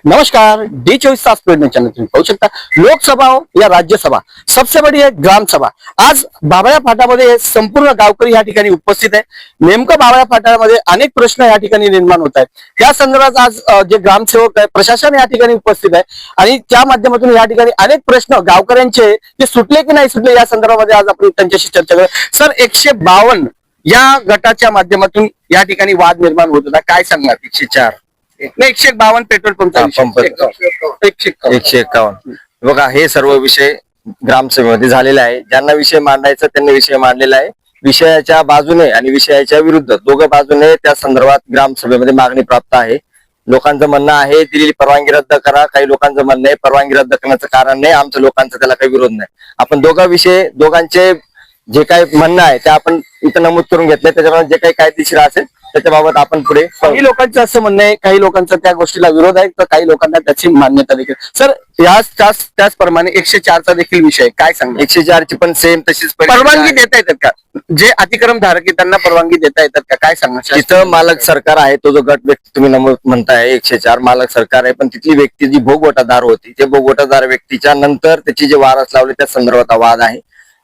नमस्कार, D24 channel तुम्ही पाहू शकता। लोकसभा हो या राज्यसभा, सबसे बड़ी है ग्राम सभा। आज बाबळ्या फाटामध्ये संपूर्ण गावकरी या ठिकाणी उपस्थित आहे। नेमकं बाबळ्या फाटामध्ये अनेक प्रश्न या ठिकाणी निर्माण होत आहेत। त्या संदर्भात आज जे ग्रामसेवक आहे, प्रशासन या ठिकाणी उपस्थित आहे आणि त्या माध्यमातून या ठिकाणी अनेक प्रश्न गावकऱ्यांचे ते सुटले की नाही सुटले या संदर्भामध्ये आज आपण त्यांच्याशी चर्चा करू। सर, 152 या गटाच्या माध्यमातून या ठिकाणी वाद निर्माण होत होता, काय सांगणार? 104 नाही 152 पेट्रोल पंप 151 बघा, हे सर्व विषय ग्रामसभेमध्ये झालेले आहे। ज्यांना विषय मांडायचा त्यांनी विषय मांडलेला आहे। विषयाच्या बाजूने आणि विषयाच्या विरुद्ध दोघं बाजूने त्या संदर्भात ग्रामसभेमध्ये मागणी प्राप्त आहे। लोकांचं म्हणणं आहे दिलेली परवानगी रद्द करा, काही लोकांचं म्हणणं आहे परवानगी रद्द करण्याचं कारण नाही, आमचं लोकांचं त्याला काही विरोध नाही। आपण दोघांचे जे काही म्हणणं आहे ते आपण इथं नमूद करून घेतलंय। त्याच्यामुळे जे काही कायदेशीर असेल त्याच्याबाबत आपण पुढे, काही लोकांचं असं म्हणणं आहे, काही लोकांचा त्या गोष्टीला विरोध आहे, तर काही लोकांना त्याची मान्यता देखील। सर, त्याचप्रमाणे 104चा देखील विषय काय सांगा? 104ची पण सेम तशीच परवानगी देता येतात का? जे अतिक्रम धारक आहे त्यांना परवानगी देता येतात का, काय सांगणार? तिथं मालक सरकार आहे, तो जो गट व्यक्ती तुम्ही नमूद म्हणताय 104 मालक सरकार आहे, पण तिथली व्यक्ती जी भोगवटादार होती, ते भोगवटादार व्यक्तीच्या नंतर त्याची जे वारस लावले त्या संदर्भात वाद आहे।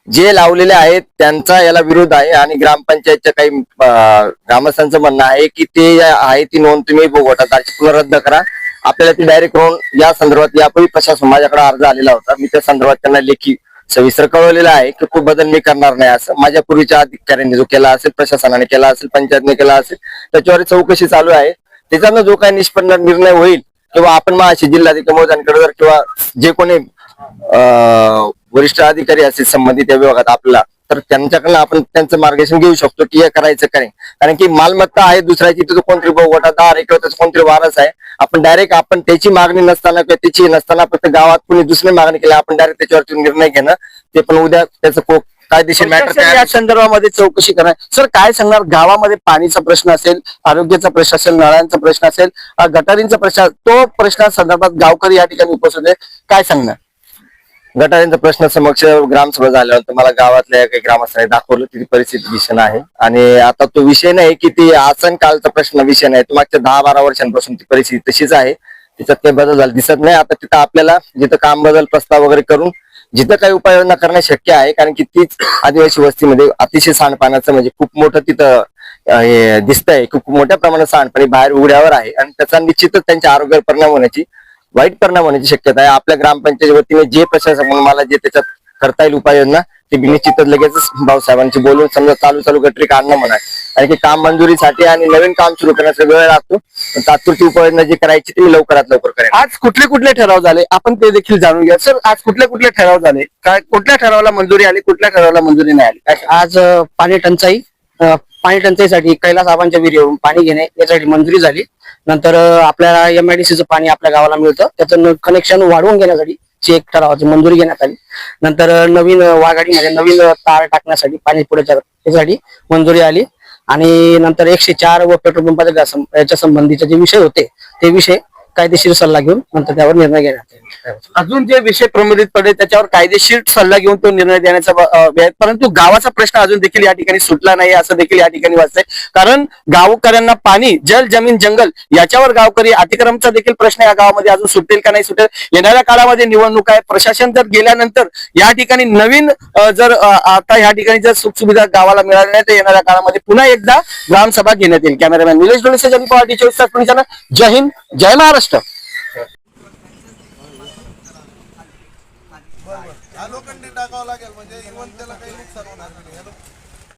जे लावलेले आहेत त्यांचा याला विरोध आहे आणि ग्रामपंचायतच्या काही ग्रामस्थांचं म्हणणं आहे की ते आहे ती नोंद तुम्ही भोगवटादारची पुन्हा रद्द करा। आपल्याला ती डायरेक्ट नोंद या संदर्भात यापूर्वी प्रशासन माझ्याकडे अर्ज आलेला होता, मी त्या संदर्भात त्यांना लेखी सविस्तर कळवलेला आहे की खूप बदल मी करणार नाही असं। माझ्या पूर्वीच्या अधिकाऱ्यांनी जो केला असेल, प्रशासनाने केला असेल, पंचायतने केला असेल, त्याच्यावर चौकशी चालू आहे। त्याच्यानं जो काही निष्पन्न निर्णय होईल किंवा आपण महाराष्ट्र जिल्हाधिकारी महोदयांकडे जर किंवा जे कोणी वरिष्ठ अधिकारी असतील संबंधित या विभागात आपला, तर त्यांच्याकडनं आपण त्यांचं मार्गदर्शन घेऊ शकतो की हे करायचं काय, कारण की मालमत्ता आहे दुसऱ्याची, तो कोणतरी भोगवटादार आहे किंवा त्याचा कोणतरी वारस आहे। आपण डायरेक्ट त्याची मागणी नसताना किंवा त्याची नसताना फक्त गावात कुणी दुसरी मागणी केली, आपण डायरेक्ट त्याच्यावरती निर्णय घेणं, ते पण उद्या त्याचं कायदेशीर मॅटर या संदर्भामध्ये चौकशी करा। सर, काय सांगणार? गावामध्ये पाणीचा प्रश्न असेल, आरोग्याचा प्रश्न असेल, नळांचा प्रश्न असेल, गटारींचा प्रश्न, तो प्रश्नासंदर्भात गावकरी या ठिकाणी उपस्थित आहे, काय सांगणार? गटारींचा प्रश्न समक्ष ग्रामसभा झाल्यानंतर मला गावातल्या काही ग्रामस्थांनी दाखवलं तिथे परिस्थिती भीषण आहे आणि आता तो विषय नाही की ती आसन कालचा प्रश्न विषय नाही, तो मागच्या 10-12 वर्षांपासून ती परिस्थिती तशीच आहे, त्याच्यात काही बदल झाला दिसत नाही। आता तिथं आपल्याला जिथं काम बदल प्रस्ताव वगैरे करून जिथं काही उपाययोजना करणे शक्य आहे, कारण की तीच आदिवासी वस्तीमध्ये अतिशय सांडपाण्याचं म्हणजे खूप मोठं तिथं दिसतंय, खूप मोठ्या प्रमाणात सांडपाणी बाहेर उघड्यावर आहे आणि त्याचा निश्चितच त्यांच्या आरोग्यावर परिणाम होण्याची, वाईट परिणाम होण्याची शक्यता आहे। आपल्या ग्रामपंचायत वतीने जे प्रशासन म्हणून मला जे त्याच्यात करता येईल उपाययोजना ते निश्चितच लगेच भाऊसाहेबांची बोलून समजा चालू गटरी काढणं म्हणा, कारण की काम मंजुरीसाठी आणि नवीन काम सुरू करण्याचा वेळ लागतो, तात्पुरती उपाययोजना जी करायची ती लवकरात लवकर करेल। आज कुठले ठराव झाले आपण ते देखील जाणून घ्या। सर, आज कुठले ठराव झाले, काय कुठल्या ठरावाला मंजुरी आली, कुठल्या ठरावाला मंजुरी नाही आली? आज पाणी टंचाईसाठी कैलास आबांच्या विहिरीवरून पाणी घेणे यासाठी मंजुरी झाली। नंतर आपल्याला MIDCचं पाणी आपल्या गावाला मिळतं, त्याचं कनेक्शन वाढवून घेण्यासाठी एक ठरावाची मंजुरी घेण्यात आली। नंतर नवीन वाघाडीमध्ये नवीन तार टाकण्यासाठी पाणी पुरवठ्यासाठी मंजुरी आली आणि नंतर 104 व पेट्रोल पंपाच्या याच्या संबंधीचे जे विषय होते ते विषय कायदेशीर सल्ला घेऊन नंतर त्यावर निर्णय घेण्यात येईल। अजून जे विषय प्रलंबित पडले त्याच्यावर कायदेशीर सल्ला घेऊन तो निर्णय देण्याचा परंतु गावाचा प्रश्न अजून देखील या ठिकाणी सुटला नाही असं देखील या ठिकाणी वाटतंय, कारण गावकऱ्यांना पाणी, जल, जमीन, जंगल याच्यावर गावकरी अतिक्रमचा देखील प्रश्न या गावामध्ये अजून सुटेल का नाही सुटेल। येणाऱ्या काळामध्ये निवडणूक आहे, प्रशासन जर गेल्यानंतर या ठिकाणी नवीन जर आता या ठिकाणी जर सुखसुविधा गावाला मिळाल्या नाही तर येणाऱ्या काळामध्ये पुन्हा एकदा ग्रामसभा घेण्यात येईल। कॅमेरामॅन निलेश डोळे, D24 चॅनल। जय हिंद, जय महाराष्ट्र। लोखंडी टाकावं लागेल म्हणजे इव्हन त्याला काही नुकसान होणार नाही।